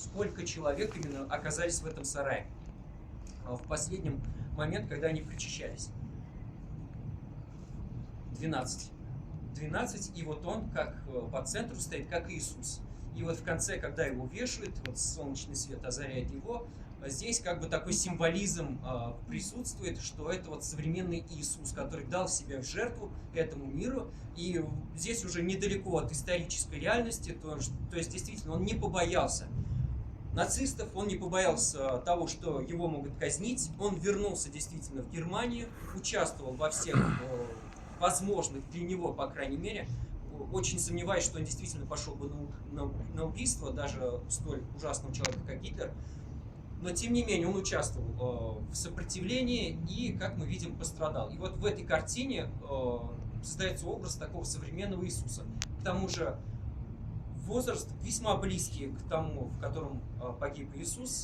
сколько человек именно оказались в этом сарае в последний момент, когда они причащались. 12. 12, и вот он как по центру стоит, как Иисус. И вот в конце, когда его вешают, вот солнечный свет озаряет его, здесь как бы такой символизм присутствует, что это вот современный Иисус, который дал себя в жертву этому миру. И здесь уже недалеко от исторической реальности, то есть действительно он не побоялся нацистов, он не побоялся того, что его могут казнить. Он вернулся действительно в Германию, участвовал во всех возможных для него, по крайней мере. Очень сомневаюсь, что он действительно пошел бы на убийство даже столь ужасного человека, как Гитлер. Но, тем не менее, он участвовал в сопротивлении и, как мы видим, пострадал. И вот в этой картине создается образ такого современного Иисуса. К тому же возраст весьма близкий к тому, в котором погиб Иисус.